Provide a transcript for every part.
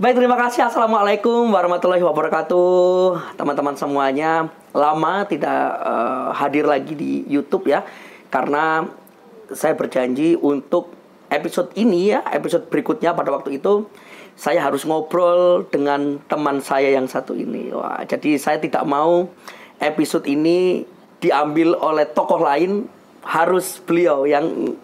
Baik, terima kasih. Assalamualaikum warahmatullahi wabarakatuh. Teman-teman semuanya, lama tidak hadir lagi di YouTube ya. Karena saya berjanji untuk episode ini ya, episode berikutnya pada waktu itu saya harus ngobrol dengan teman saya yang satu ini. Wah, jadi saya tidak mau episode ini diambil oleh tokoh lain, harus beliau yang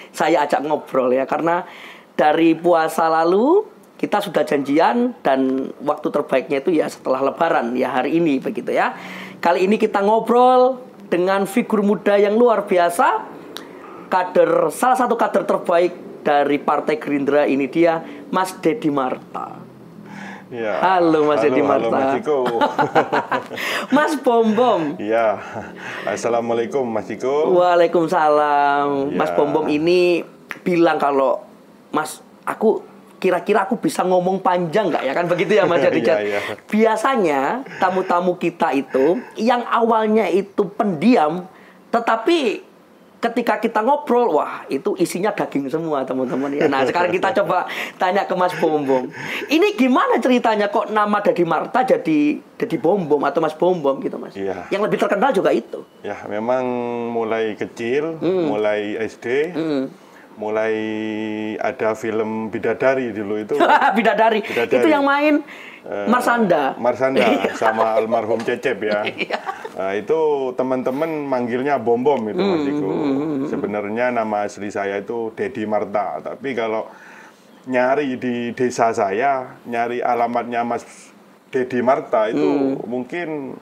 saya ajak ngobrol ya. Karena dari puasa lalu kita sudah janjian dan waktu terbaiknya itu ya setelah Lebaran ya, hari ini begitu ya. Kali ini kita ngobrol dengan figur muda yang luar biasa, salah satu kader terbaik dari Partai Gerindra, ini dia Mas Deddy Marta. Ya. Halo Mas Deddy Marta. Halo Mas Diko. Mas Bom. Ya. Assalamualaikum Mas Diko. Waalaikumsalam. Ya. Mas Bom ini bilang kalau Mas, kira-kira aku bisa ngomong panjang nggak ya, kan begitu ya Mas Deddy. Ya. Biasanya tamu-tamu kita itu yang awalnya itu pendiam, tetapi ketika kita ngobrol, wah itu isinya daging semua teman-teman ya. Nah sekarang kita coba tanya ke Mas Bom. Ini gimana ceritanya kok nama Deddy Marta jadi Bom atau Mas Bom gitu Mas? Ya. Yang lebih terkenal juga itu. Ya, memang mulai kecil, mulai SD, mulai ada film Bidadari dulu itu. Bidadari. Itu yang main Marsanda sama almarhum Cecep ya. Nah, itu teman-teman manggilnya Bom itu Mas Diko. Sebenarnya nama asli saya itu Deddy Marta, tapi kalau nyari di desa saya, nyari alamatnya Mas Deddy Marta itu mungkin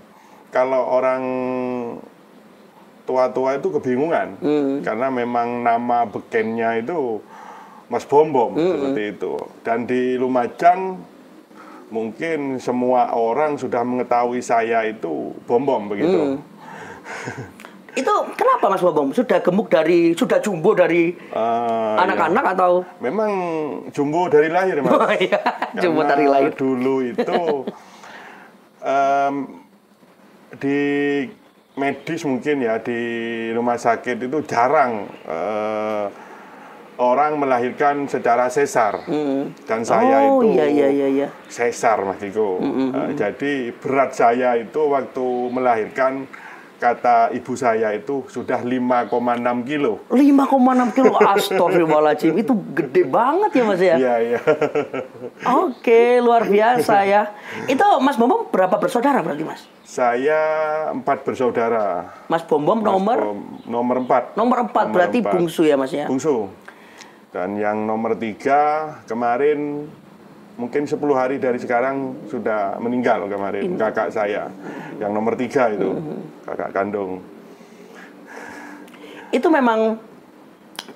kalau orang tua-tua itu kebingungan karena memang nama bekennya itu Mas Bom seperti itu. Dan di Lumajang mungkin semua orang sudah mengetahui saya itu Bom begitu. Itu kenapa Mas Bom? Sudah jumbo dari anak-anak ya. Atau? Memang jumbo dari lahir Mas. Oh, iya. Jumbo dari lahir. Dulu itu di medis mungkin ya, di rumah sakit itu jarang orang melahirkan secara sesar. Dan saya itu iya. sesar Mas Diko. Jadi berat saya itu waktu melahirkan, kata ibu saya itu sudah 5,6 kilo. 5,6 kilo, astagfirullahaladzim. Itu gede banget ya Mas ya? Iya. Oke, luar biasa ya. Itu Mas Bom berapa bersaudara berarti Mas? Saya 4 bersaudara. Mas Bom nomor 4. Nomor 4 berarti 4. Bungsu ya Mas ya? Bungsu. Dan yang nomor 3 kemarin mungkin 10 hari dari sekarang sudah meninggal kemarin, kakak saya. Yang nomor 3 itu, kakak kandung. Itu memang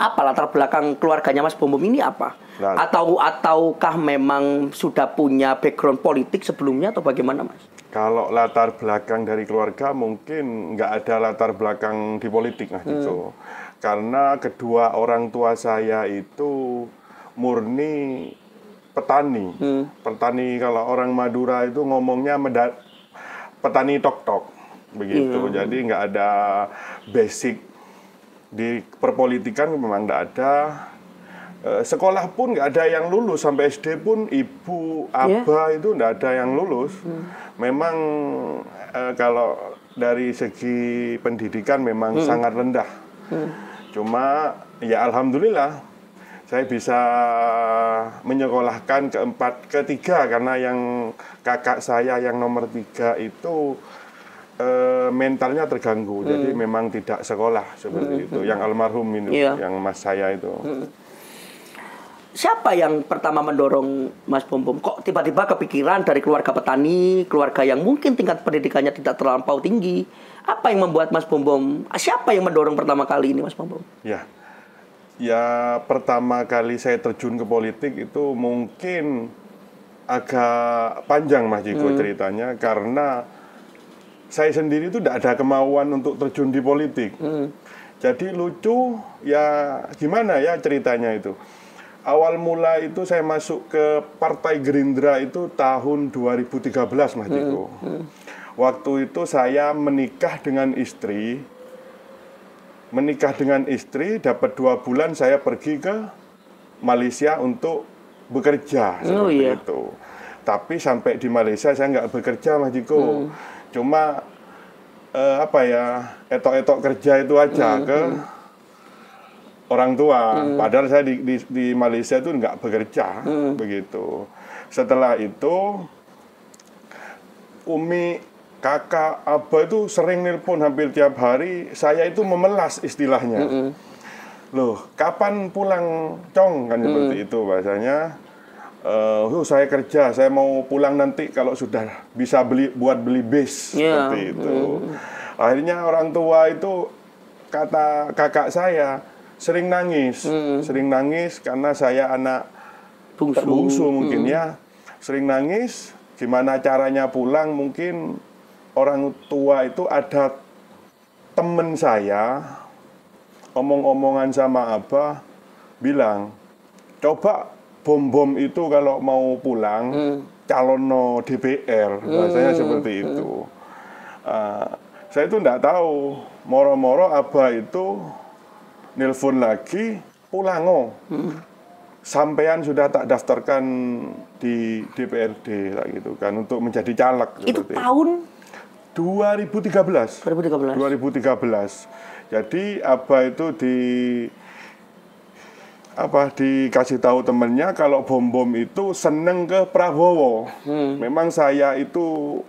apa latar belakang keluarganya Mas Bom ini apa? Ataukah memang sudah punya background politik sebelumnya atau bagaimana Mas? Kalau latar belakang dari keluarga mungkin nggak ada latar belakang di politik Mas Diko. Karena kedua orang tua saya itu murni petani. Petani, kalau orang Madura itu ngomongnya petani tok-tok begitu. Jadi nggak ada basic di perpolitikan, memang nggak ada. Sekolah pun nggak ada yang lulus, sampai SD pun ibu, abah itu nggak ada yang lulus. Memang kalau dari segi pendidikan memang sangat rendah. Cuma ya alhamdulillah saya bisa menyekolahkan ketiga, karena yang kakak saya yang nomor 3 itu mentalnya terganggu, jadi memang tidak sekolah seperti itu. Yang almarhum ini, yang mas saya itu. Siapa yang pertama mendorong Mas Bom? Kok tiba-tiba kepikiran dari keluarga petani, keluarga yang mungkin tingkat pendidikannya tidak terlampau tinggi? Apa yang membuat Mas Bom? Siapa yang mendorong pertama kali ini Mas Bom? Ya pertama kali saya terjun ke politik itu mungkin agak panjang Mas Diko ceritanya, karena saya sendiri itu tidak ada kemauan untuk terjun di politik. Jadi lucu ya, gimana ya ceritanya itu. Awal mula itu saya masuk ke Partai Gerindra itu tahun 2013 Mas Diko. Waktu itu saya menikah dengan istri, dapat 2 bulan saya pergi ke Malaysia untuk bekerja seperti itu. Tapi sampai di Malaysia saya nggak bekerja, Mas Jiko. Cuma etok-etok kerja itu aja ke orang tua. Padahal saya di Malaysia itu nggak bekerja, begitu. Setelah itu Umi, kakak, abah itu sering nelpon hampir tiap hari. Saya itu memelas istilahnya. Loh, kapan pulang, Cong? Kan seperti itu bahasanya. Saya kerja, saya mau pulang nanti kalau sudah bisa beli bis, seperti itu. Akhirnya orang tua itu, kata kakak saya, sering nangis karena saya anak terbungsu mungkin ya. Sering nangis, gimana caranya pulang, mungkin orang tua itu ada temen saya, omong-omongan sama abah, bilang, coba bom-bom itu kalau mau pulang, calon DPR, bahasanya seperti itu. Saya itu enggak tahu, moro-moro abah itu nelpon lagi, pulang sampean sudah tak daftarkan di DPRD gitu kan untuk menjadi caleg. Itu tahun 2013. Jadi abah itu dikasih tahu temennya kalau bom-bom itu seneng ke Prabowo. Memang saya itu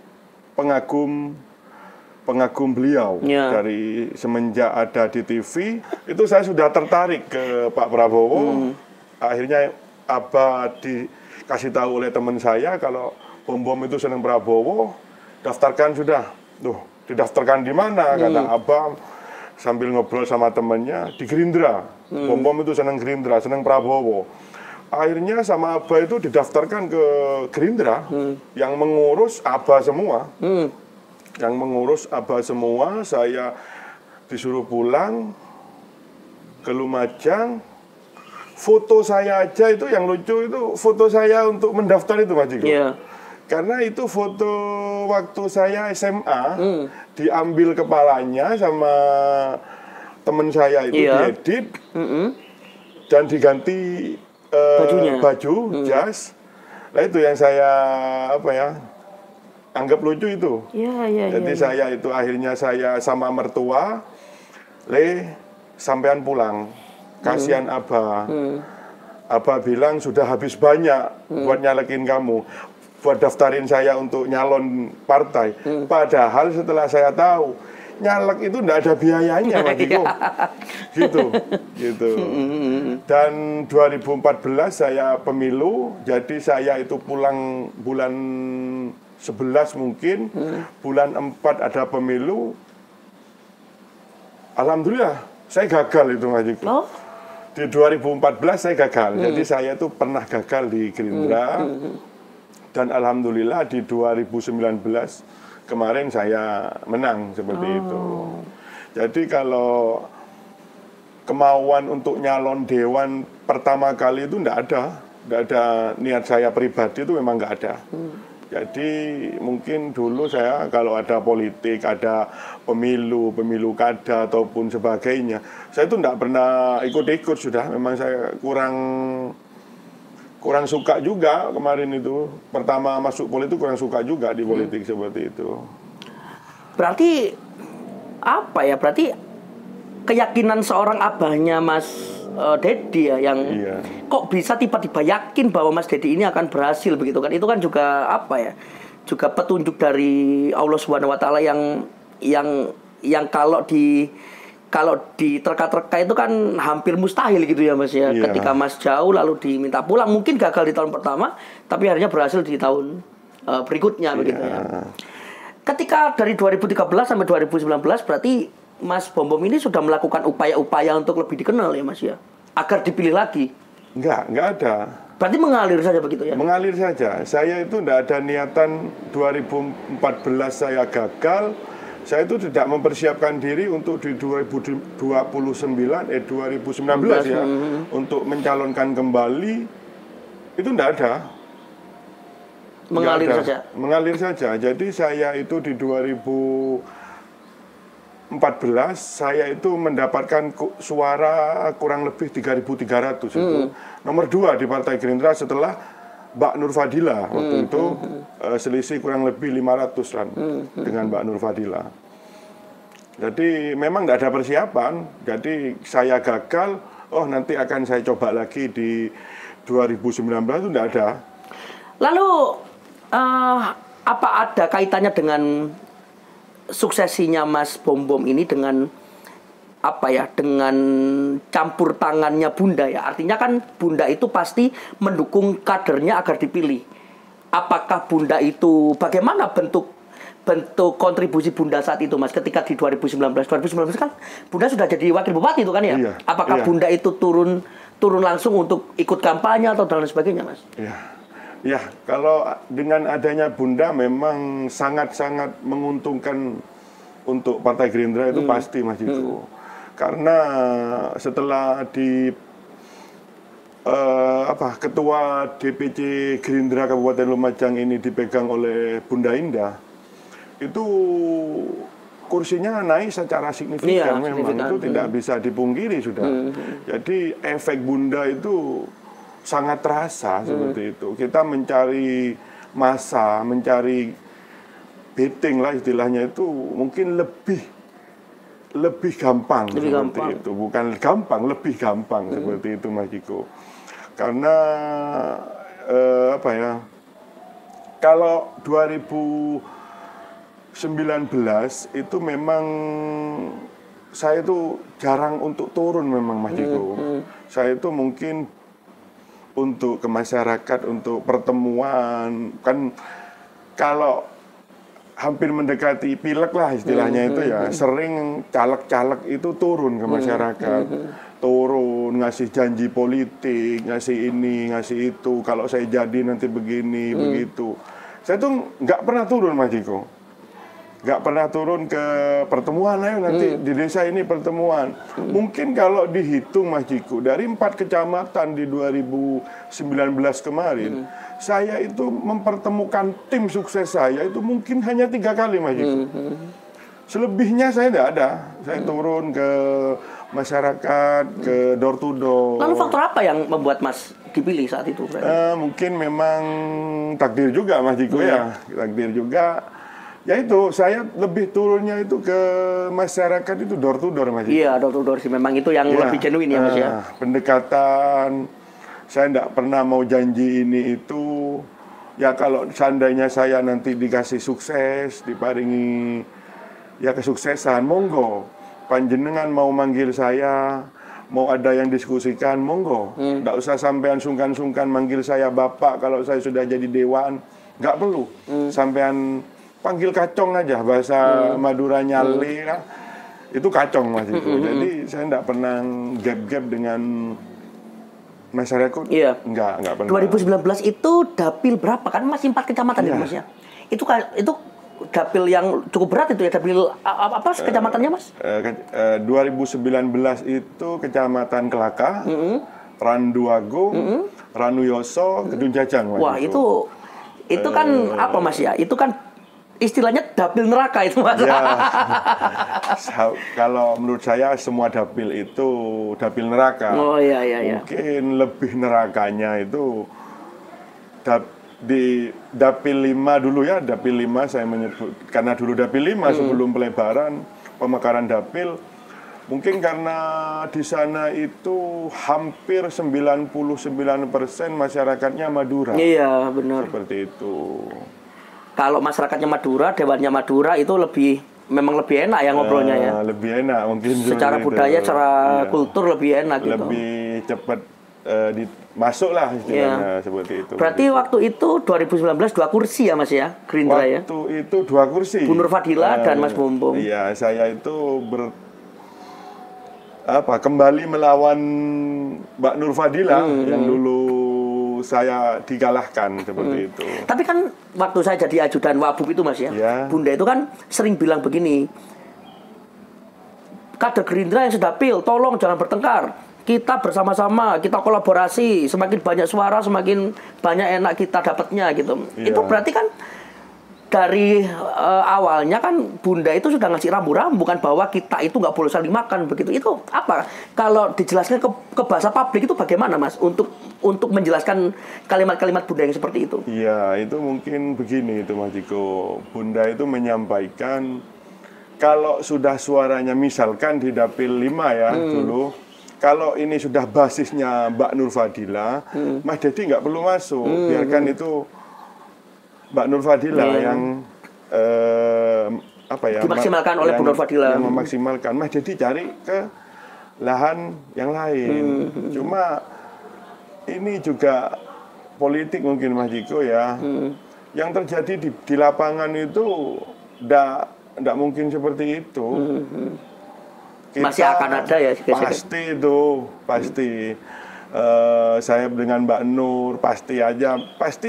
pengagum beliau dari semenjak ada di TV itu saya sudah tertarik ke Pak Prabowo. Akhirnya abah dikasih tahu oleh teman saya kalau bom-bom itu seneng Prabowo, daftarkan sudah. Didaftarkan di mana? Kata abah sambil ngobrol sama temannya di Gerindra. Bom-bom itu senang Gerindra, senang Prabowo. Akhirnya sama abah itu didaftarkan ke Gerindra, yang mengurus abah semua. Yang mengurus abah semua, saya disuruh pulang ke Lumajang. Foto saya aja itu yang lucu itu foto saya untuk mendaftar itu, Mas Jiko. Karena itu foto waktu saya SMA, diambil kepalanya sama teman saya itu diedit dan diganti baju, jas. Nah itu yang saya anggap lucu itu. Jadi saya itu akhirnya saya sama mertua, sampean pulang, kasihan abah. Abah bilang sudah habis banyak buat nyalekin kamu, buat daftarin saya untuk nyalon partai. Padahal setelah saya tahu nyalek itu enggak ada biayanya, Mas Diko. Gitu. Dan 2014 saya pemilu, jadi saya itu pulang bulan 11 mungkin, bulan 4 ada pemilu. Alhamdulillah saya gagal itu, Mas Diko. Di 2014 saya gagal. Jadi saya itu pernah gagal di Gerindra. Dan alhamdulillah di 2019 kemarin saya menang seperti itu. Jadi kalau kemauan untuk nyalon dewan pertama kali itu enggak ada niat saya pribadi itu memang enggak ada. Jadi mungkin dulu saya kalau ada politik, ada pemilu kada ataupun sebagainya, saya itu enggak pernah ikut-ikut sudah. Memang saya kurang suka juga kemarin itu. Pertama masuk politik kurang suka juga di politik seperti itu. Berarti Berarti keyakinan seorang abahnya Mas Dedi ya yang kok bisa tiba-tiba yakin bahwa Mas Dedi ini akan berhasil begitu kan? Itu kan juga juga petunjuk dari Allah Subhanahu wa taala yang kalau diterka-terka itu kan hampir mustahil gitu ya Mas ya. Ketika Mas jauh lalu diminta pulang, mungkin gagal di tahun pertama, tapi akhirnya berhasil di tahun berikutnya begitu ya. Ketika dari 2013 sampai 2019 berarti Mas Bom-Bom ini sudah melakukan upaya-upaya untuk lebih dikenal ya Mas ya, agar dipilih lagi. Enggak ada. Berarti mengalir saja begitu ya? Mengalir saja. Saya itu enggak ada niatan 2014 saya gagal. Saya itu tidak mempersiapkan diri untuk di 2019 ya, untuk mencalonkan kembali. Itu enggak ada. Mengalir saja. Jadi saya itu di 2014 saya itu mendapatkan suara kurang lebih 3.300 itu. Nomor 2 di Partai Gerindra setelah Mbak Nur Fadila waktu itu selisih kurang lebih 500-an dengan Mbak Nur Fadila. Jadi memang nggak ada persiapan. Jadi saya gagal. Oh nanti akan saya coba lagi di 2019 itu nggak ada. Lalu apa ada kaitannya dengan suksesinya Mas Bom ini dengan apa ya, dengan campur tangannya Bunda ya? Artinya kan Bunda itu pasti mendukung kadernya agar dipilih. Apakah Bunda itu, bagaimana bentuk kontribusi Bunda saat itu Mas, ketika di 2019 kan Bunda sudah jadi wakil bupati itu kan ya? Iya, Apakah Bunda itu turun langsung untuk ikut kampanye atau dan lain sebagainya Mas? Ya, kalau dengan adanya Bunda memang sangat-sangat menguntungkan untuk Partai Gerindra itu pasti Mas itu. Karena setelah ketua DPC Gerindra Kabupaten Lumajang ini dipegang oleh Bunda Indah, itu kursinya naik secara signifikan, memang itu tidak bisa dipungkiri sudah. Jadi efek Bunda itu sangat terasa seperti itu. Kita mencari massa, mencari betting lah istilahnya itu mungkin lebih gampang seperti itu. Bukan gampang, lebih gampang seperti itu Mas Jiko. Karena kalau 2019 itu memang saya itu jarang untuk turun memang Mas Jiko. Saya itu mungkin untuk ke masyarakat, untuk pertemuan, kan kalau hampir mendekati pileg lah istilahnya itu ya, sering caleg-caleg itu turun ke masyarakat, turun ngasih janji politik, ngasih ini, ngasih itu, kalau saya jadi nanti begini, begitu. Saya tuh nggak pernah turun Mas Jiko, nggak pernah turun ke pertemuan, ayo nanti di desa ini pertemuan. Mungkin kalau dihitung Mas Jiko, dari 4 kecamatan di 2019 kemarin, saya itu mempertemukan tim sukses saya itu mungkin hanya 3 kali Mas Jiko. Selebihnya saya tidak ada. Saya turun ke masyarakat, ke door to door. Lalu faktor apa yang membuat Mas dipilih saat itu? Mungkin memang takdir juga Mas Jiko ya, takdir juga. Ya itu, saya lebih turunnya itu ke masyarakat itu door to door Mas. Iya, door to door sih, memang itu yang lebih genuine ya Mas ya. Pendekatan, saya tidak pernah mau janji ini itu. Ya kalau seandainya saya nanti dikasih sukses, diparingi ya kesuksesan, monggo. Panjenengan mau manggil saya, mau ada yang diskusikan, monggo. Tidak usah sampean sungkan-sungkan manggil saya Bapak kalau saya sudah jadi dewan. Nggak perlu. Sampean panggil kacong aja, bahasa Madura nyale kan, itu kacong Mas itu. Jadi saya tidak pernah gap-gap dengan masyarakat. Iya. Enggak pernah. 2019 itu dapil berapa? Kan masih 4 kecamatan ya Mas ya. Itu dapil yang cukup berat itu ya, dapil apa kecamatannya Mas? 2019 itu Kecamatan Kelaka, Randuago, Ranuyoso, Kedung Jajang Mas. Wah, itu kan apa Mas ya? Itu kan istilahnya dapil neraka itu Mas. Ya, kalau menurut saya semua dapil itu dapil neraka. Oh iya. Mungkin lebih nerakanya itu di dapil 5 dulu ya, dapil 5 saya menyebut karena dulu dapil 5 sebelum pelebaran pemekaran dapil. Mungkin karena di sana itu hampir 99% masyarakatnya Madura. Iya, benar. Seperti itu. Kalau masyarakatnya Madura, dewannya Madura itu memang lebih enak ya ngobrolnya ya. Lebih enak mungkin. Secara budaya, secara kultur lebih enak gitu. Lebih cepat masuk lah istilahnya seperti itu. Berarti waktu itu 2019 2 kursi ya Mas ya, Gerindra ya? Waktu itu 2 kursi. Bu Nur Fadila dan Mas Bom. Iya, saya itu kembali melawan Mbak Nur Fadila yang dulu saya dikalahkan seperti itu. Tapi kan waktu saya jadi ajudan Wabub itu Mas ya, Bunda itu kan sering bilang begini, kader Gerindra yang sedapil, tolong jangan bertengkar, kita bersama-sama, kita kolaborasi, semakin banyak suara semakin banyak enak kita dapatnya gitu. Itu berarti kan dari awalnya kan Bunda itu sudah ngasih rambu-rambu kan bahwa kita itu nggak boleh saling makan begitu. Itu apa? Kalau dijelaskan ke bahasa publik itu bagaimana Mas untuk menjelaskan kalimat-kalimat Bunda yang seperti itu? Iya, itu mungkin begini itu Mas Diko. Bunda itu menyampaikan kalau sudah suaranya misalkan di Dapil 5 ya dulu, kalau ini sudah basisnya Mbak Nur Fadila, Mas Dedi nggak perlu masuk, biarkan itu Mbak Nur Fadila yang apa ya? Dimaksimalkan oleh Bu Nur Fadila. Yang memaksimalkan. Mas Dedi cari ke lahan yang lain. Cuma ini juga politik mungkin Mas Diko ya. Yang terjadi di lapangan itu ndak mungkin seperti itu. Masih akan ada ya. Pasti itu, pasti. Saya dengan Mbak Nur pasti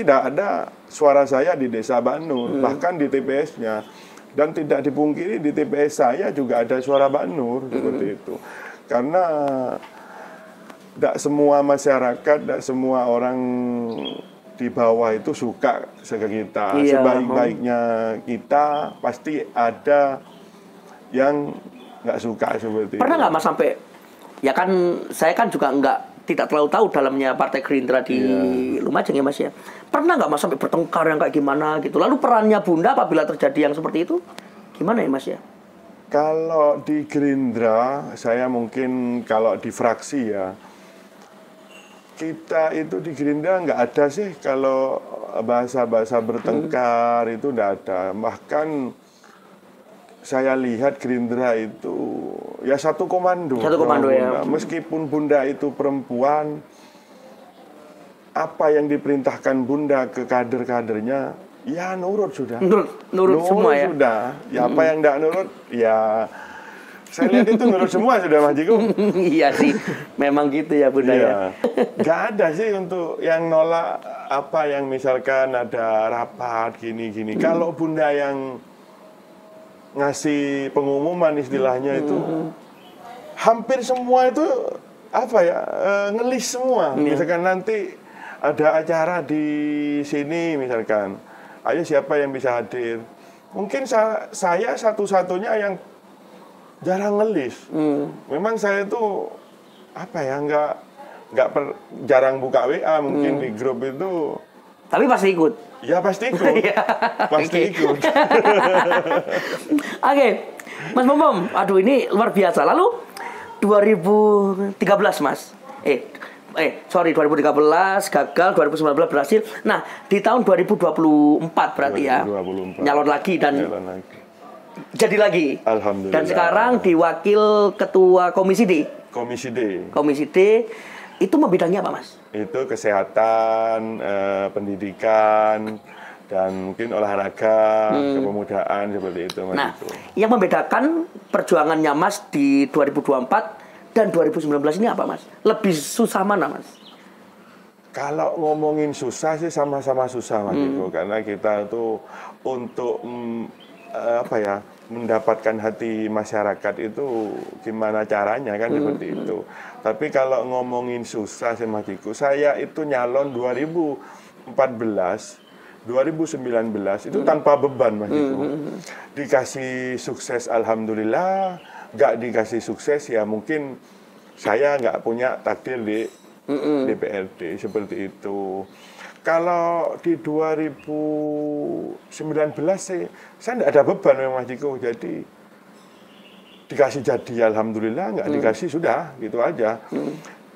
tidak ada suara saya di desa Mbak Nur, bahkan di TPS-nya. Dan tidak dipungkiri di TPS saya juga ada suara Mbak Nur seperti itu. Karena tidak semua masyarakat, tidak semua orang di bawah itu suka sama kita. Iya. Sebaik-baiknya kita pasti ada yang nggak suka seperti Pernah itu. nggak Mas sampai, ya kan saya kan juga tidak terlalu tahu dalamnya Partai Gerindra di Lumajang ya Mas ya. Pernah nggak Mas sampai bertengkar yang kayak gimana gitu? Lalu perannya Bunda apabila terjadi yang seperti itu gimana ya Mas ya? Kalau di Gerindra, saya mungkin kalau di fraksi ya, kita itu di Gerindra nggak ada sih kalau bahasa-bahasa bertengkar itu nggak ada. Bahkan saya lihat Gerindra itu ya satu komando. Satu komando ya. Meskipun Bunda itu perempuan, apa yang diperintahkan Bunda ke kader-kadernya, ya nurut sudah. Nurut semua ya. Sudah. Ya apa yang tidak nurut, ya saya lihat itu nurut semua sudah Mas Jiko. Iya sih, memang gitu ya Bunda ya. Nggak ada sih untuk yang nolak apa yang misalkan ada rapat gini-gini. Kalau Bunda yang ngasih pengumuman istilahnya itu hampir semua itu apa ya ngelis semua. Misalkan nanti ada acara di sini misalkan, ayo siapa yang bisa hadir. Mungkin saya satu-satunya yang jarang ngelis. Memang saya itu apa ya jarang buka WA mungkin di grup itu. Tapi pasti ikut. Ya pasti ikut. Pasti ikut. Oke. Mas Bom, aduh ini luar biasa. Lalu 2013 Mas. 2013 gagal, 2019 berhasil. Nah, di tahun 2024 berarti 2024. Ya. Nyalon lagi dan jadi lagi. Alhamdulillah. Dan sekarang diwakil ketua Komisi D. Komisi D itu membidangi apa, Mas? Itu kesehatan, pendidikan, dan mungkin olahraga, kepemudaan seperti itu. Mas. Nah, yang membedakan perjuangannya Mas di 2024 dan 2019 ini apa, Mas? Lebih susah mana, Mas? Kalau ngomongin susah sih sama-sama susah, Mas Iko, karena kita tuh untuk mendapatkan hati masyarakat itu gimana caranya kan seperti itu. Tapi kalau ngomongin susah sih Mas Iko, saya itu nyalon 2014, 2019 itu tanpa beban Mas Iko. Dikasih sukses alhamdulillah, nggak dikasih sukses ya mungkin saya nggak punya takdir di DPRD seperti itu. Kalau di 2019 saya nggak ada beban memang Mas Diko, jadi dikasih jadi alhamdulillah, nggak dikasih sudah gitu aja.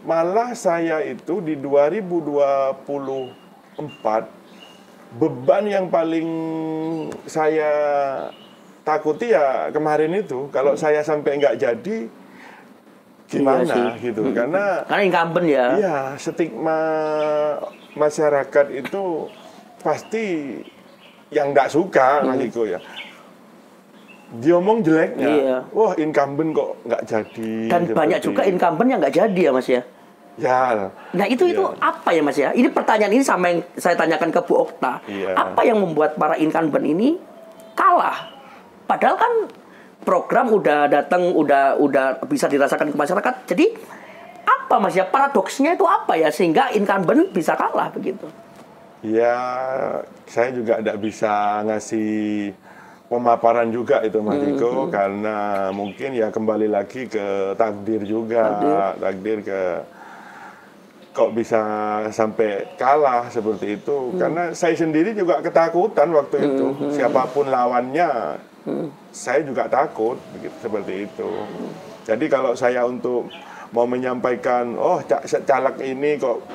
Malah saya itu di 2024 beban yang paling saya takuti ya kemarin itu kalau saya sampai nggak jadi gimana gitu, karena incumbent ya. Iya, stigma masyarakat itu pasti yang nggak suka Mas Iko ya. Diomong jeleknya, wah incumbent kok nggak jadi. Dan banyak juga incumbent yang nggak jadi ya Mas ya. Ya. Nah itu apa ya Mas ya? Ini pertanyaan ini sama yang saya tanyakan ke Bu Okta. Apa yang membuat para incumbent ini kalah? Padahal kan program udah datang, udah bisa dirasakan ke masyarakat. Jadi apa Mas ya, paradoksnya itu apa ya sehingga incumbent bisa kalah begitu? Ya, saya juga tidak bisa ngasih pemaparan juga itu Mas Diko, karena mungkin ya kembali lagi ke takdir juga, takdir ke kok bisa sampai kalah seperti itu. Karena saya sendiri juga ketakutan waktu itu, siapapun lawannya, saya juga takut, begitu, seperti itu. Jadi kalau saya untuk mau menyampaikan, oh caleg ini kok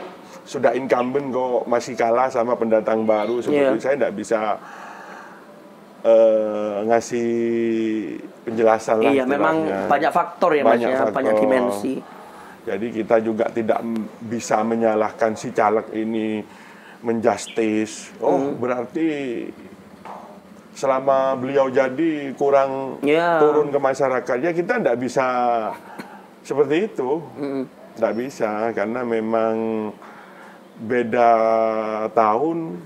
sudah incumbent kok masih kalah sama pendatang baru, seperti saya tidak bisa ngasih penjelasan lah. Iya, memang banyak faktor ya Mas ya, banyak dimensi. Jadi kita juga tidak bisa menyalahkan si caleg ini menjustis. Oh, berarti selama beliau jadi kurang turun ke masyarakat. Ya kita tidak bisa seperti itu. Tidak bisa, karena memang beda tahun,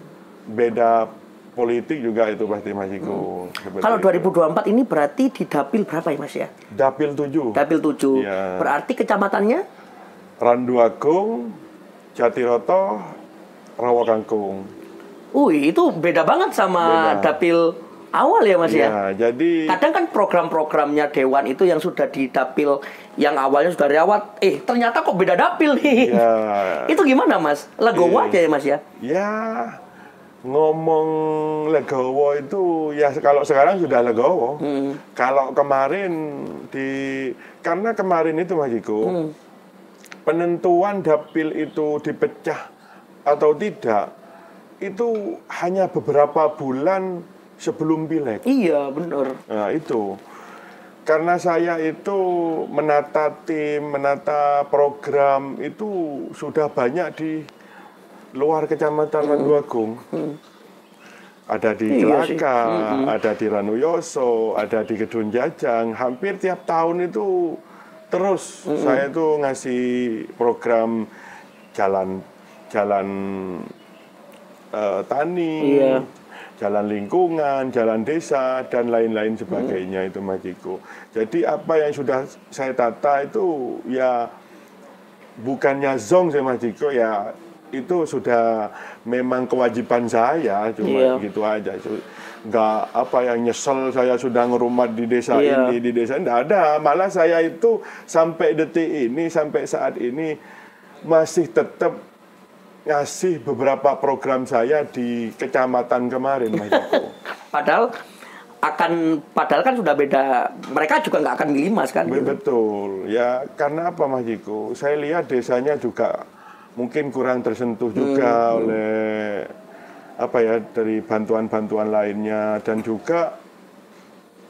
beda politik juga itu pasti Mas Iko. Kalau 2024 ini berarti di Dapil berapa ya Mas ya? Dapil 7. Dapil 7. Ya. Berarti kecamatannya? Randuagung, Jatiroto, Rawakangkung. Itu beda banget sama Dapil awal ya Mas ya? Jadi kadang kan program-programnya Dewan itu yang sudah di Dapil yang awalnya sudah rawat, ternyata kok beda Dapil nih. Ya. Itu gimana Mas? Legowo aja ya Mas ya? Ya, ngomong legowo itu ya kalau sekarang sudah legowo. Kalau kemarin karena kemarin itu Mas Iko, penentuan dapil itu dipecah atau tidak itu hanya beberapa bulan sebelum pileg. Iya, benar. Nah, itu. Karena saya itu menata tim, menata program itu sudah banyak di luar Kecamatan Randuagung. Ada di Kelaka, ada di Ranuyoso, ada di Gedung Jajang. Hampir tiap tahun itu terus saya itu ngasih program jalan tani, jalan lingkungan, jalan desa, dan lain-lain sebagainya itu Mas Iko. Jadi apa yang sudah saya tata itu ya bukannya zong sih Mas Iko, ya itu sudah memang kewajiban saya, cuma gitu aja. Nggak apa yang nyesel saya sudah ngerumat di desa ini, di desa ini, nggak ada. Malah saya itu sampai detik ini, sampai saat ini masih tetap ngasih beberapa program saya di kecamatan kemarin, Mas Joko. Padahal kan sudah beda. Mereka juga nggak akan milih Mas kan? Betul. Ya karena apa Mas Jiko? Saya lihat desanya juga mungkin kurang tersentuh juga oleh dari bantuan-bantuan lainnya, dan juga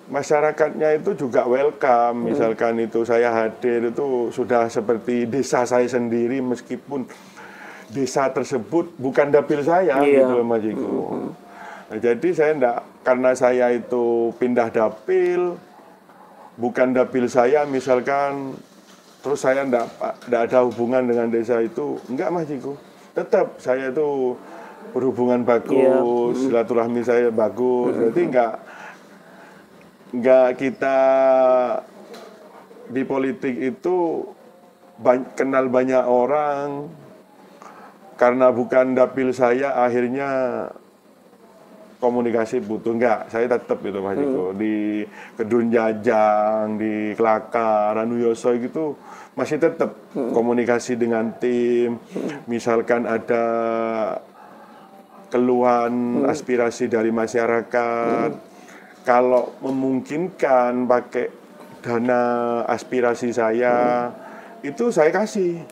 masyarakatnya itu juga welcome. Misalkan itu saya hadir itu sudah seperti desa saya sendiri, meskipun desa tersebut bukan dapil saya, gitu Mas Jiko. Nah, jadi saya karena saya itu pindah dapil, bukan dapil saya misalkan, terus saya enggak ada hubungan dengan desa itu, enggak Mas Jiko. Tetap saya itu berhubungan bagus, silaturahmi saya bagus. Jadi enggak kita di politik itu kenal banyak orang, karena bukan dapil saya akhirnya komunikasi butuh. Enggak, saya tetap itu Mas Jiko. Di Gedung Jajang, di Kelaka, Ranuyoso gitu masih tetap komunikasi dengan tim. Misalkan ada keluhan aspirasi dari masyarakat, kalau memungkinkan pakai dana aspirasi saya, itu saya kasih.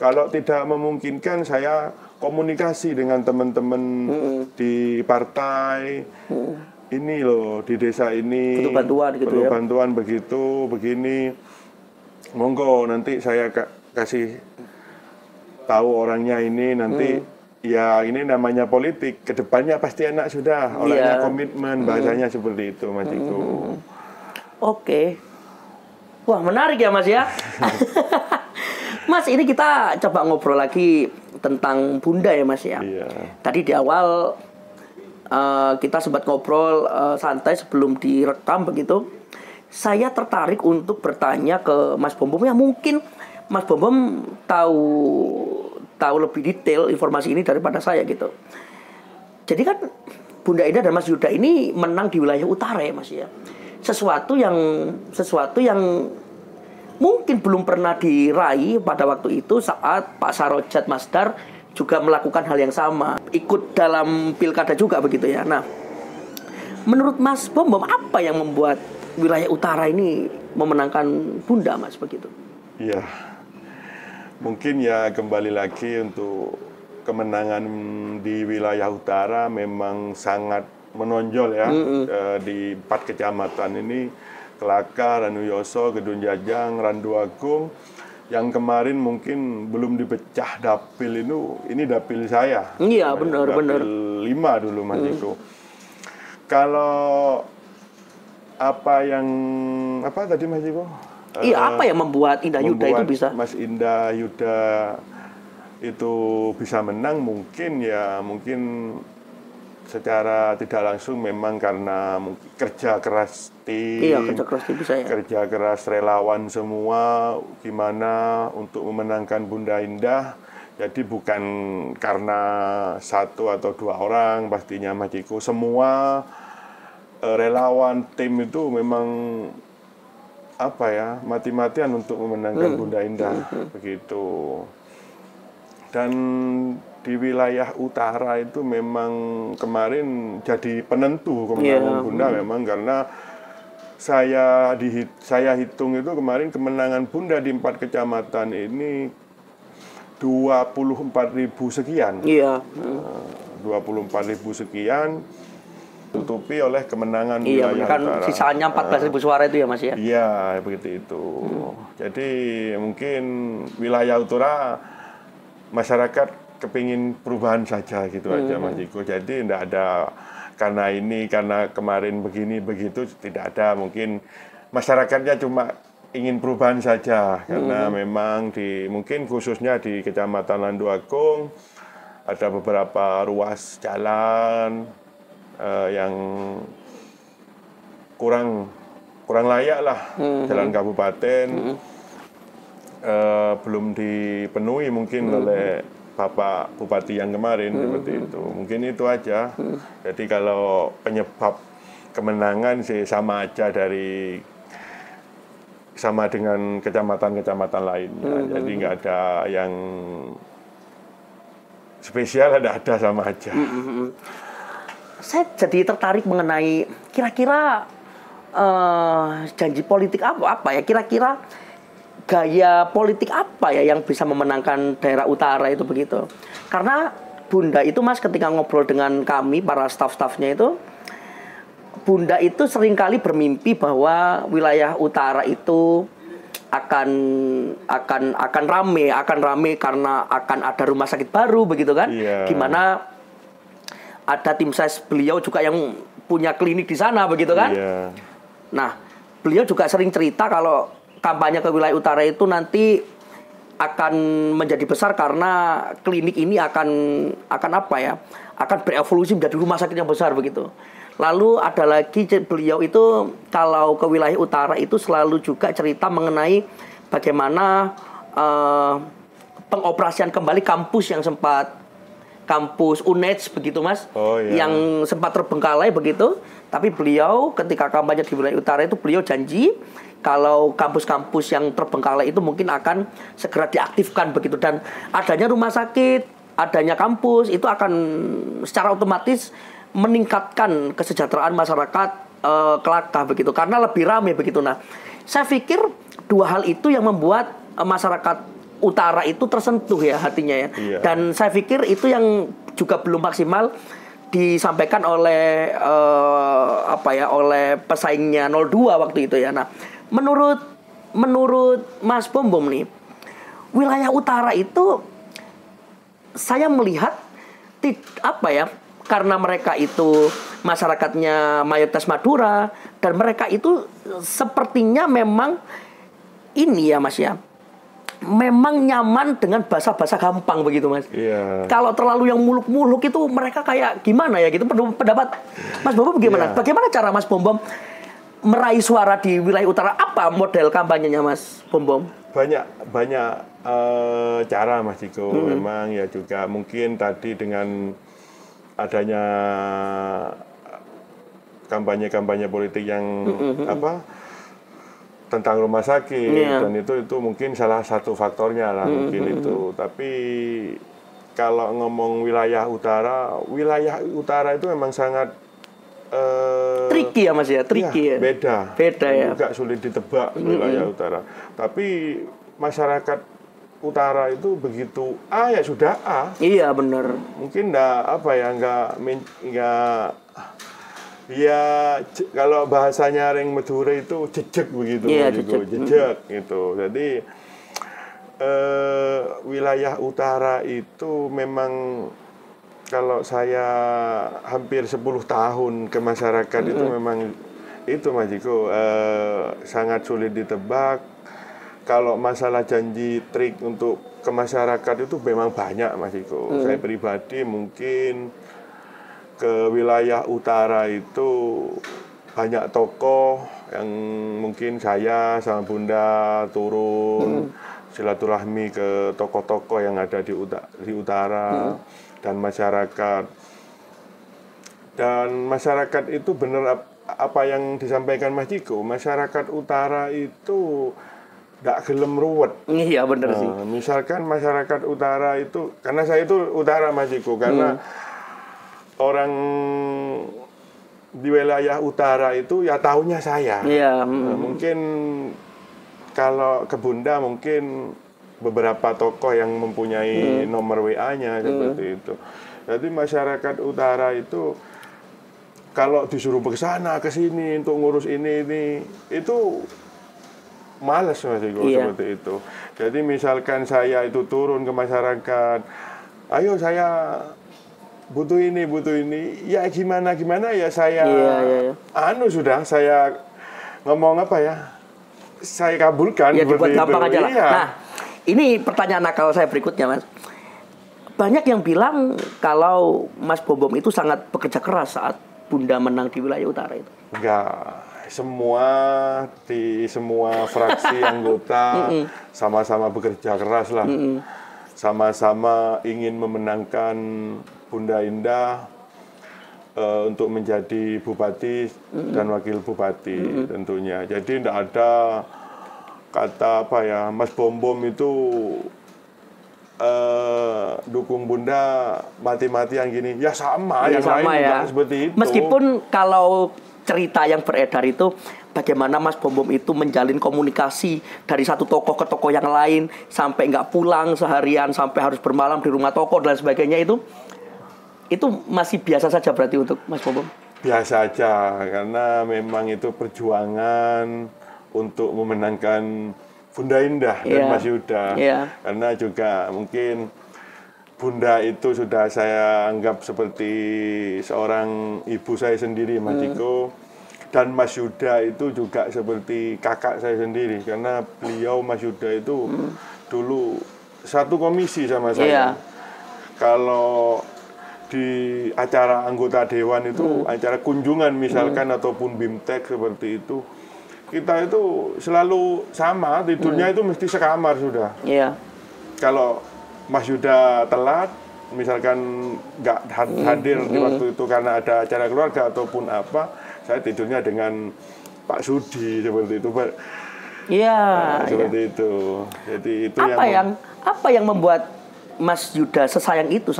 Kalau tidak memungkinkan, saya komunikasi dengan teman-teman di partai. Ini loh, di desa ini butuh bantuan gitu, perlu bantuan begitu, begini. Monggo nanti saya kasih tahu orangnya ini, nanti ya ini namanya politik, kedepannya pasti enak sudah, orangnya komitmen, bahasanya seperti itu Mas Iko. Oke. Wah, menarik ya Mas ya. Mas, ini kita coba ngobrol lagi tentang Bunda ya Mas ya. Tadi di awal kita sempat ngobrol santai sebelum direkam begitu. Saya tertarik untuk bertanya ke Mas Bom Bom, ya mungkin Mas Bom Bom tahu tahu lebih detail informasi ini daripada saya gitu. Jadi kan Bunda Indah dan Mas Yuda ini menang di wilayah utara ya Mas ya. Sesuatu yang mungkin belum pernah diraih pada waktu itu saat Pak Sarojat Masdar juga melakukan hal yang sama, ikut dalam pilkada juga begitu ya. Nah, menurut Mas Bom apa yang membuat wilayah utara ini memenangkan Bunda Mas begitu? Iya, mungkin ya kembali lagi untuk kemenangan di wilayah utara memang sangat menonjol ya. Di 4 kecamatan ini, Kelakar, Ranuyoso, Gedung Jajang, Randu Agung, yang kemarin mungkin belum dipecah dapil ini dapil saya. Iya, benar. Dapil 5 dulu Mas Iko. Kalau apa tadi Mas Iko? Iya, apa yang membuat Indah Yuda itu bisa? Mas Indah Yuda itu bisa menang mungkin secara tidak langsung memang karena kerja keras tim. Iya, kerja keras tim bisa ya. Kerja keras relawan semua gimana untuk memenangkan Bunda Indah. Jadi bukan karena 1 atau 2 orang pastinya Mas Ciko. Semua relawan tim itu memang mati-matian untuk memenangkan Bunda Indah begitu. Dan di wilayah utara itu memang kemarin jadi penentu kemenangan Bunda memang karena saya hitung itu kemarin kemenangan Bunda di 4 kecamatan ini 24.000 sekian. Iya. 24.000 sekian tutupi oleh kemenangan wilayah kan utara. Sisanya 14.000 suara itu ya Mas ya? Iya, begitu itu. Jadi mungkin wilayah utara masyarakat kepingin perubahan saja gitu aja Mas Ciko. Jadi tidak ada karena kemarin begini begitu, tidak ada. Mungkin masyarakatnya cuma ingin perubahan saja karena memang mungkin khususnya di Kecamatan Randu Agung ada beberapa ruas jalan yang kurang layak lah, jalan kabupaten belum dipenuhi mungkin oleh Bapak Bupati yang kemarin seperti itu. Mungkin itu aja. Jadi kalau penyebab kemenangan sih sama aja sama dengan kecamatan-kecamatan lainnya. Jadi nggak ada yang spesial, ada sama aja. Saya jadi tertarik mengenai kira-kira janji politik apa ya, kira-kira gaya politik apa ya yang bisa memenangkan daerah utara itu begitu. Karena Bunda itu Mas ketika ngobrol dengan kami para staf-stafnya itu, Bunda itu seringkali bermimpi bahwa wilayah utara itu akan rame karena akan ada rumah sakit baru begitu kan. Gimana ada tim ses beliau juga yang punya klinik di sana begitu kan. Nah, beliau juga sering cerita kalau kampanye ke wilayah utara itu nanti akan menjadi besar karena klinik ini akan berevolusi menjadi rumah sakit yang besar begitu. Lalu ada lagi beliau itu kalau ke wilayah utara itu selalu juga cerita mengenai bagaimana pengoperasian kembali kampus UNED begitu Mas, yang sempat terbengkalai begitu. Tapi beliau ketika kampanye di wilayah utara itu beliau janji kalau kampus-kampus yang terbengkalai itu mungkin akan segera diaktifkan begitu, dan adanya rumah sakit, adanya kampus itu akan secara otomatis meningkatkan kesejahteraan masyarakat Kelakah begitu karena lebih ramai begitu. Nah, saya pikir 2 hal itu yang membuat masyarakat utara itu tersentuh ya hatinya ya. Dan saya pikir itu yang juga belum maksimal disampaikan oleh oleh pesaingnya 02 waktu itu ya. Nah, menurut Mas Bom nih, wilayah utara itu saya melihat karena mereka itu masyarakatnya mayoritas Madura dan mereka itu sepertinya memang ini ya Mas ya, memang nyaman dengan bahasa-bahasa gampang begitu Mas. Kalau terlalu yang muluk-muluk itu mereka kayak gimana ya gitu. Pendapat Mas Bom gimana? Bagaimana cara Mas Bom meraih suara di wilayah utara, apa model kampanyenya Mas Bom? Banyak cara Mas Diko. Memang ya juga mungkin tadi dengan adanya kampanye politik yang tentang rumah sakit, dan itu mungkin salah satu faktornya lah, mungkin itu. Tapi kalau ngomong wilayah utara itu memang sangat tricky ya Mas ya, tricky ya. Beda ya. Juga sulit ditebak wilayah utara. Tapi masyarakat utara itu begitu ya sudah Iya benar. Mungkin nggak ya kalau bahasanya Reng Madura itu jejak begitu, jejak gitu. Jadi wilayah utara itu memang kalau saya hampir 10 tahun ke masyarakat itu memang itu Mas Diko, sangat sulit ditebak. Kalau masalah janji trik untuk ke masyarakat itu memang banyak Mas Diko. Saya pribadi mungkin ke wilayah utara itu banyak tokoh yang mungkin saya sama Bunda turun silaturahmi ke tokoh-tokoh yang ada di utara dan masyarakat. Dan masyarakat itu benar apa yang disampaikan Mas Diko, masyarakat utara itu nggak gelem ruwet. Iya benar sih. Misalkan masyarakat utara itu, karena saya itu utara Mas Diko, karena orang di wilayah utara itu ya tahunya saya. Iya. Mungkin kalau ke Bunda mungkin beberapa tokoh yang mempunyai nomor WA-nya seperti itu. Jadi masyarakat utara itu kalau disuruh ke sana ke sini untuk ngurus ini itu malas Mas Iko, seperti itu. Jadi misalkan saya itu turun ke masyarakat, ayo saya butuh ini, ya gimana ya saya saya ngomong apa ya, saya kabulkan. Ya dibuat gampang aja lah. Iya. Nah, ini pertanyaan nakal saya berikutnya Mas. Banyak yang bilang kalau Mas Bom itu sangat bekerja keras saat Bunda menang di wilayah utara itu. Enggak, semua fraksi anggota sama-sama bekerja keras lah. Sama-sama ingin memenangkan Bunda Indah untuk menjadi bupati dan wakil bupati tentunya. Jadi tidak ada kata Mas Bom itu dukung Bunda mati-matian gini. Ya sama, yang sama lain juga ya. seperti itu. Meskipun kalau cerita yang beredar itu bagaimana Mas Bom itu menjalin komunikasi dari satu tokoh ke tokoh yang lain sampai nggak pulang seharian, sampai harus bermalam di rumah tokoh dan sebagainya, itu masih biasa saja berarti untuk Mas Bom? Biasa aja, karena memang itu perjuangan untuk memenangkan Bunda Indah dan Mas Yuda. Karena juga mungkin Bunda itu sudah saya anggap seperti seorang ibu saya sendiri, Mas Diko. Dan Mas Yuda itu juga seperti kakak saya sendiri, karena beliau Mas Yuda itu dulu satu komisi sama saya. Kalau di acara anggota dewan itu, acara kunjungan misalkan ataupun BIMTEK seperti itu, kita itu selalu sama, tidurnya itu mesti sekamar sudah. Kalau Mas Yuda telat, misalkan nggak hadir di waktu itu karena ada acara keluarga ataupun apa, saya tidurnya dengan Pak Sudi seperti itu. Seperti itu. Jadi itu apa yang membuat Mas Yuda sesayang itu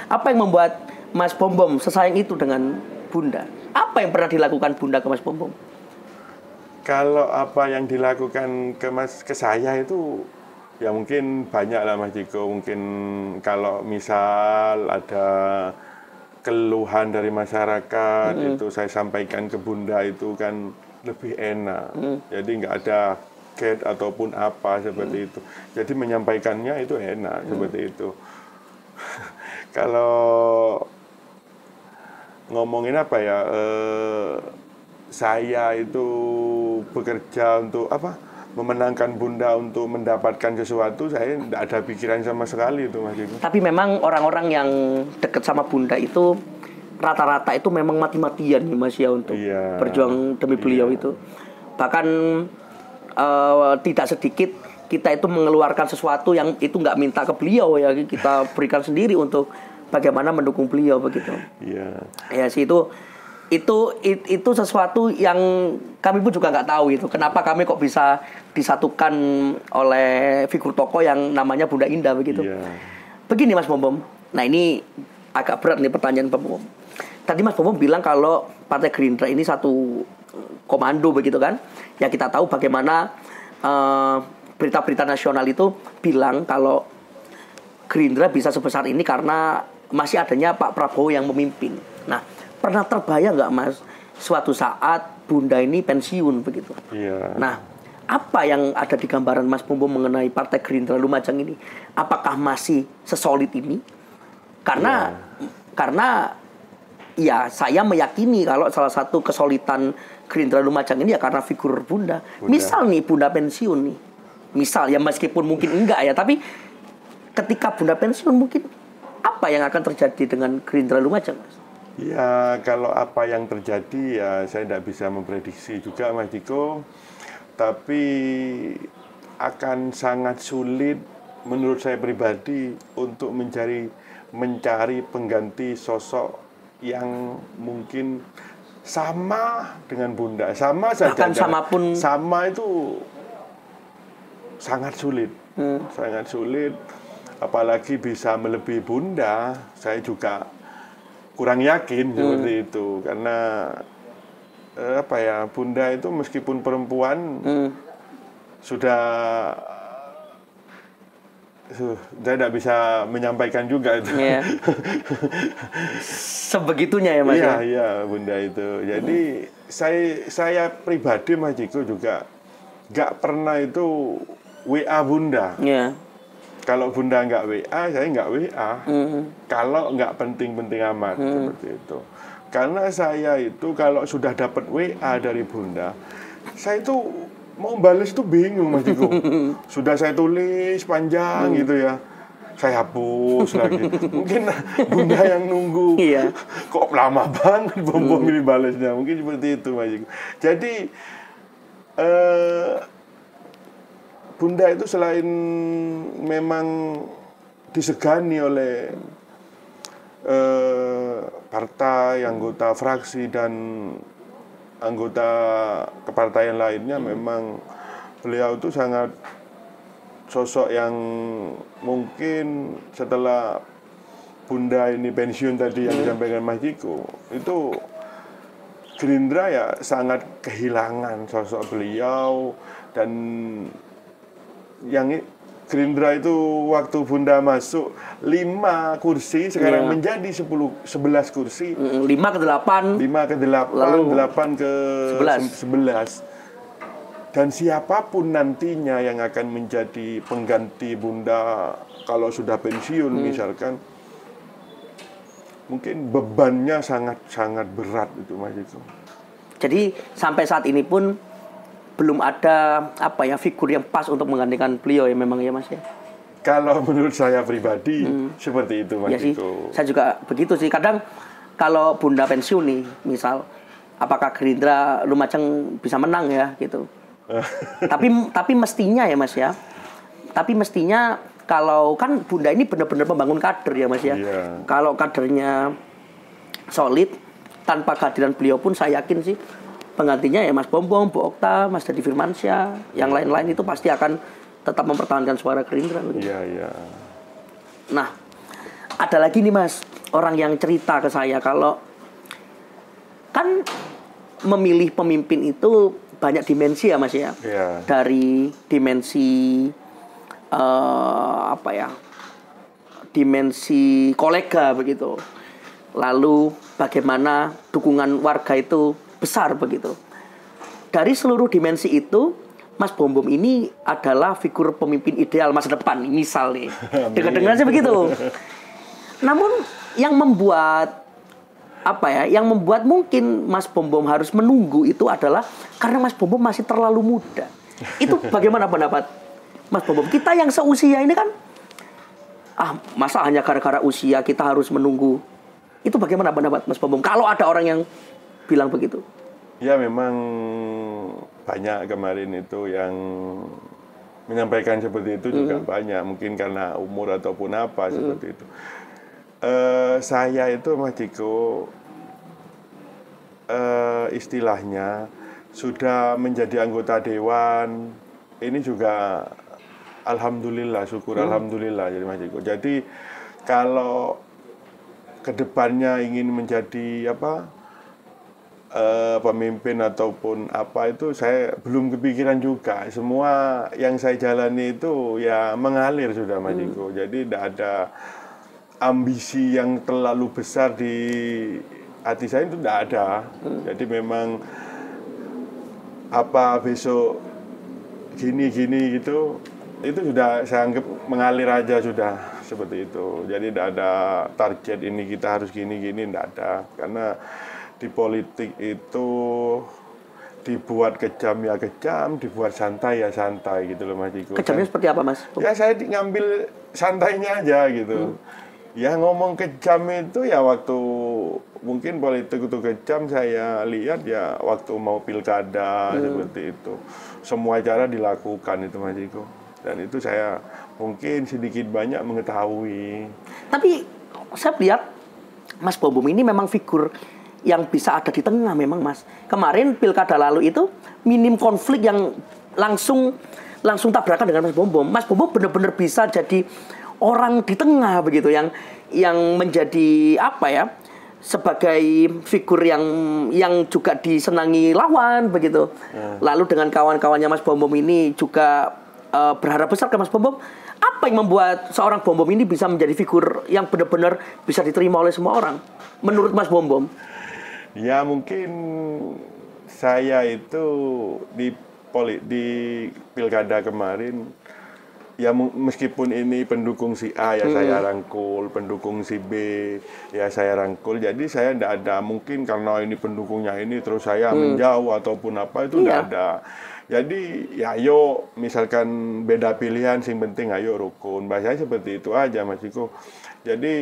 apa yang membuat Mas Bom sesayang itu dengan Bunda? Apa yang pernah dilakukan Bunda ke Mas Bom? Kalau apa yang dilakukan ke saya itu ya mungkin banyak lah Mas Diko. Mungkin kalau misal ada keluhan dari masyarakat itu saya sampaikan ke Bunda itu kan lebih enak. Jadi nggak ada gate ataupun apa seperti itu. Jadi menyampaikannya itu enak seperti itu. Kalau ngomongin saya itu bekerja untuk memenangkan Bunda untuk mendapatkan sesuatu, saya tidak ada pikiran sama sekali itu Mas Diko. Tapi memang orang-orang yang dekat sama Bunda itu rata-rata itu memang mati-matian nih Mas ya untuk berjuang demi beliau itu. Bahkan tidak sedikit kita itu mengeluarkan sesuatu yang itu nggak minta ke beliau ya, kita berikan sendiri untuk bagaimana mendukung beliau begitu. Ya sih itu sesuatu yang kami pun juga nggak tahu itu kenapa kami kok bisa disatukan oleh figur tokoh yang namanya Bunda Indah begitu. Begini Mas Bom. Nah ini agak berat nih pertanyaan Pak Bom. Tadi Mas Bom bilang kalau Partai Gerindra ini satu komando begitu kan? Ya kita tahu bagaimana berita-berita nasional itu bilang kalau Gerindra bisa sebesar ini karena masih adanya Pak Prabowo yang memimpin. Nah, pernah terbayang nggak Mas suatu saat Bunda ini pensiun begitu? Nah, apa yang ada di gambaran Mas Bom mengenai Partai Gerindra Lumajang ini? Apakah masih sesolid ini? Karena ya saya meyakini kalau salah satu kesolidan Gerindra Lumajang ini ya karena figur Bunda. Misal nih Bunda pensiun nih. Misal ya meskipun mungkin enggak ya, tapi ketika Bunda pensiun mungkin apa yang akan terjadi dengan Gerindra Lumajang? Ya kalau apa yang terjadi ya saya tidak bisa memprediksi juga Mas Diko. Tapi akan sangat sulit menurut saya pribadi untuk mencari pengganti sosok yang mungkin sama dengan Bunda, sama saja. Bahkan sama itu sangat sulit, sangat sulit. Apalagi bisa melebihi Bunda, saya juga kurang yakin seperti itu. Karena Bunda itu meskipun perempuan sudah saya tidak bisa menyampaikan juga itu. Sebegitunya ya Mas? Iya Bunda itu. Jadi saya pribadi Mas Jiko juga nggak pernah itu WA Bunda. Kalau Bunda nggak WA, saya nggak WA. Kalau nggak penting-penting amat seperti itu. Karena saya itu kalau sudah dapat WA dari Bunda, saya itu mau balas tuh bingung Mas Diko. Sudah saya tulis panjang gitu ya, saya hapus lagi. Mungkin Bunda yang nunggu. Kok lama banget Bom ini balasnya. Mungkin seperti itu Mas Diko. Jadi Bunda itu selain memang disegani oleh partai, anggota fraksi dan anggota kepartaian lainnya, memang beliau itu sangat sosok yang mungkin setelah Bunda ini pensiun tadi yang disampaikan Mas Jiko, itu Gerindra ya sangat kehilangan sosok beliau. Dan yang Gerindra itu waktu Bunda masuk 5 kursi sekarang menjadi 11 kursi. 5 ke 8. 5 ke 8, lalu 8 ke 11. Dan siapapun nantinya yang akan menjadi pengganti Bunda kalau sudah pensiun misalkan, mungkin bebannya sangat berat itu Mas itu. Jadi sampai saat ini pun belum ada figur yang pas untuk menggantikan beliau ya memang ya Mas ya. Kalau menurut saya pribadi seperti itu Mas ya Diko. Saya juga begitu sih. Kadang kalau Bunda pensiun nih, misal apakah Gerindra Lumajang bisa menang ya gitu. tapi mestinya ya Mas ya. Tapi mestinya kalau kan Bunda ini benar-benar membangun kader ya Mas ya. Kalau kadernya solid, tanpa kehadiran beliau pun saya yakin sih penggantinya ya Mas Bom, Bu Okta, Mas Dadi Firmansyah, yang lain-lain itu pasti akan tetap mempertahankan suara Gerindra. Nah, ada lagi nih Mas, orang yang cerita ke saya kalau kan memilih pemimpin itu banyak dimensi ya Mas ya. Dari dimensi dimensi kolega begitu. Lalu bagaimana dukungan warga itu besar begitu. Dari seluruh dimensi itu, Mas Bom ini adalah figur pemimpin ideal masa depan, misal nih. Dengar-dengar begitu. Namun yang membuat yang membuat mungkin Mas Bom harus menunggu itu adalah karena Mas Bom masih terlalu muda. Itu bagaimana pendapat Mas Bom? Kita yang seusia ini kan masa hanya gara-gara usia kita harus menunggu Itu bagaimana pendapat Mas Bom Bom? Kalau ada orang yang bilang begitu. Ya memang banyak kemarin itu yang menyampaikan seperti itu juga banyak. Mungkin karena umur ataupun apa seperti itu. Saya itu Mas Ciko istilahnya sudah menjadi anggota dewan. Ini juga alhamdulillah, syukur alhamdulillah jadi Mas Ciko. Jadi kalau kedepannya ingin menjadi pemimpin ataupun apa itu saya belum kepikiran juga. Semua yang saya jalani itu ya mengalir sudah Mas Ciko. Jadi tidak ada ambisi yang terlalu besar di hati saya, itu tidak ada. Jadi memang apa besok gini gitu, itu sudah saya anggap mengalir aja sudah seperti itu. Jadi tidak ada target ini kita harus gini tidak ada. Karena di politik itu dibuat kejam ya kejam, dibuat santai ya santai gitu loh Mas Ciko. Kejamnya seperti apa Mas? Ya saya ngambil santainya aja gitu. Ya ngomong kejam itu ya waktu mungkin politik itu kejam saya lihat ya waktu mau pilkada seperti itu. Semua cara dilakukan itu Mas Ciko. Dan itu saya mungkin sedikit banyak mengetahui. Tapi saya lihat Mas Bom Bom ini memang figur yang bisa ada di tengah memang Mas. Kemarin pilkada lalu itu minim konflik yang langsung tabrakan dengan Mas Bom Bom. Mas Bom Bom benar-benar bisa jadi orang di tengah begitu yang menjadi sebagai figur yang juga disenangi lawan begitu. Lalu dengan kawan-kawannya Mas Bom Bom ini juga berharap besar ke Mas Bom Bom. Apa yang membuat seorang Bom Bom ini bisa menjadi figur yang benar-benar bisa diterima oleh semua orang menurut Mas Bom Bom? Ya mungkin saya itu di pilkada kemarin ya meskipun ini pendukung si A ya saya rangkul, pendukung si B ya saya rangkul. Jadi saya tidak ada mungkin karena ini pendukungnya ini terus saya menjauh ataupun apa itu tidak ada. Jadi ya ayo misalkan beda pilihan sing penting ayo rukun. Bahasanya seperti itu aja Mas Ciko. Jadi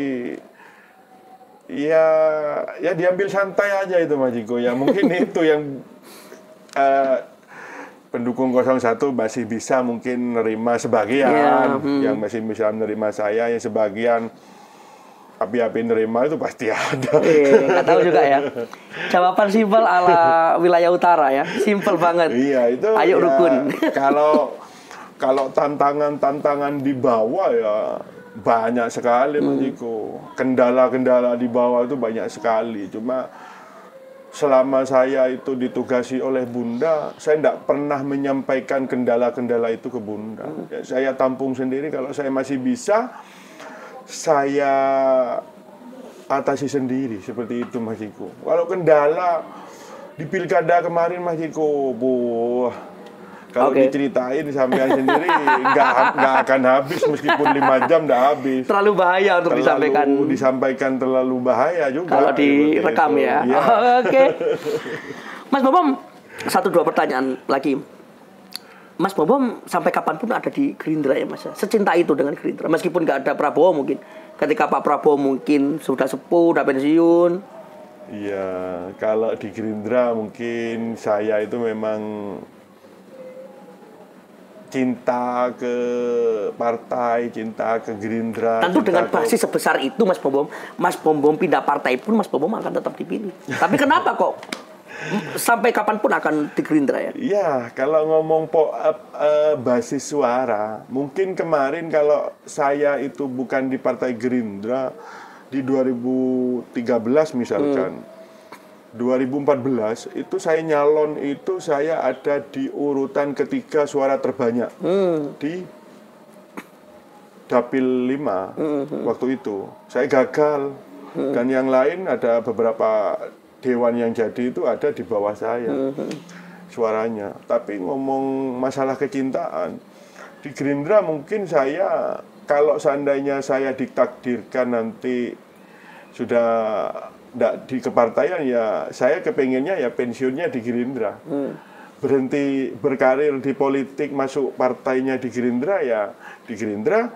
ya diambil santai aja itu Mas Ciko. Ya mungkin itu yang pendukung 01 masih bisa mungkin menerima sebagian, yang masih bisa menerima saya, yang sebagian api-api nerima itu pasti ada. Nggak tahu juga ya. Jawaban simpel ala wilayah utara ya, simpel banget. Iya itu. Ayo ya, rukun. Kalau tantangan di bawah ya banyak sekali Mas Ciko. Kendala-kendala di bawah itu banyak sekali. Cuma selama saya itu ditugasi oleh Bunda, saya tidak pernah menyampaikan kendala-kendala itu ke Bunda. Ya, saya tampung sendiri, kalau saya masih bisa, saya atasi sendiri, seperti itu Mas Ciko. Kalau kendala di pilkada kemarin Mas Ciko, kalau diceritain sampean sendiri nggak akan habis, meskipun 5 jam nggak habis. Terlalu bahaya untuk disampaikan terlalu bahaya juga. Kalau direkam ya. Ya. Oke. Mas Bom Bom, 1-2 pertanyaan lagi. Mas Bom Bom sampai kapanpun ada di Gerindra ya Mas. Secinta itu dengan Gerindra, meskipun nggak ada Prabowo mungkin. Ketika Pak Prabowo mungkin sudah sepuh, udah pensiun. Iya, kalau di Gerindra mungkin saya itu memang cinta ke partai, cinta ke Gerindra. Tentu dengan basis sebesar itu Mas Bom Bom pindah partai pun Mas Bom Bom akan tetap dipilih. Tapi kenapa kok sampai kapanpun akan di Gerindra ya? Iya, kalau ngomong basis suara, mungkin kemarin kalau saya itu bukan di partai Gerindra di 2013 misalkan. 2014 itu saya nyalon itu saya ada di urutan ketiga suara terbanyak di Dapil 5 waktu itu. Saya gagal dan yang lain ada beberapa dewan yang jadi itu ada di bawah saya suaranya. Tapi ngomong masalah kecintaan di Gerindra mungkin saya kalau seandainya saya ditakdirkan nanti sudah nggak di kepartaian ya saya kepengennya ya pensiunnya di Gerindra. Berhenti berkarir di politik, masuk partainya di Gerindra ya di Gerindra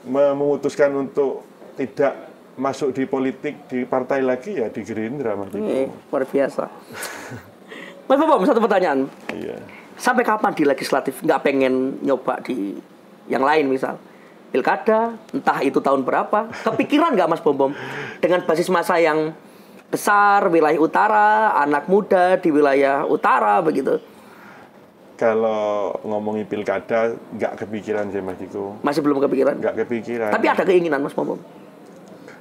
memutuskan untuk tidak masuk di politik di partai lagi ya di Gerindra Mas Diko. Luar biasa. Mas Bambang, satu pertanyaan. Iya. Sampai kapan di legislatif nggak pengen nyoba di yang lain misal? Pilkada, entah itu tahun berapa. Kepikiran nggak Mas Bambang dengan basis massa yang besar, wilayah utara, anak muda di wilayah utara begitu? Kalau ngomongin pilkada nggak kepikiran sih Mas Diko. Masih belum kepikiran? Nggak kepikiran. Tapi ada keinginan Mas Bambang?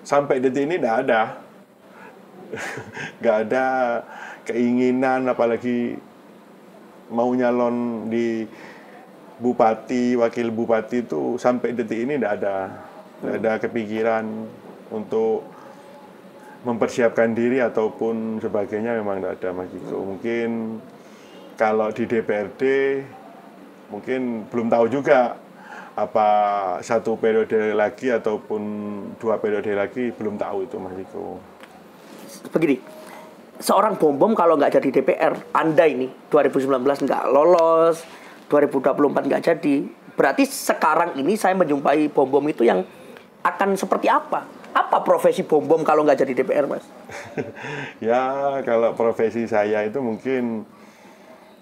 Sampai detik ini nggak ada. Nggak ada keinginan, apalagi mau nyalon di bupati, wakil bupati itu sampai detik ini nggak ada kepikiran untuk mempersiapkan diri ataupun sebagainya, memang nggak ada Mas Diko. Mungkin kalau di DPRD mungkin belum tahu juga apa 1 periode lagi ataupun 2 periode lagi, belum tahu itu Mas Diko. Begini, seorang Bom kalau nggak jadi DPR, Anda ini 2019 nggak lolos, 2024 nggak jadi, berarti sekarang ini saya menjumpai Bom itu yang akan seperti apa? Apa profesi Bom kalau nggak jadi DPR, Mas? Ya, kalau profesi saya itu mungkin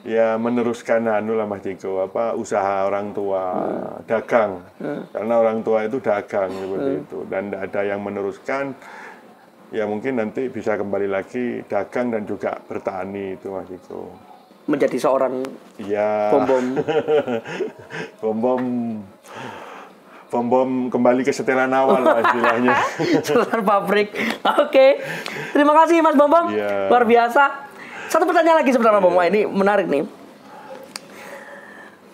ya meneruskan lah Mas Diko, usaha orang tua, dagang. Karena orang tua itu dagang seperti itu, dan tidak ada yang meneruskan. Ya mungkin nanti bisa kembali lagi dagang dan juga bertani itu Mas Diko. Menjadi seorang ya. Bom kembali ke setelan awal lah istilahnya. Setelan pabrik. Oke. Terima kasih Mas Bambang. Ya. Luar biasa. Satu pertanyaan lagi sebenarnya Bang, ini menarik nih.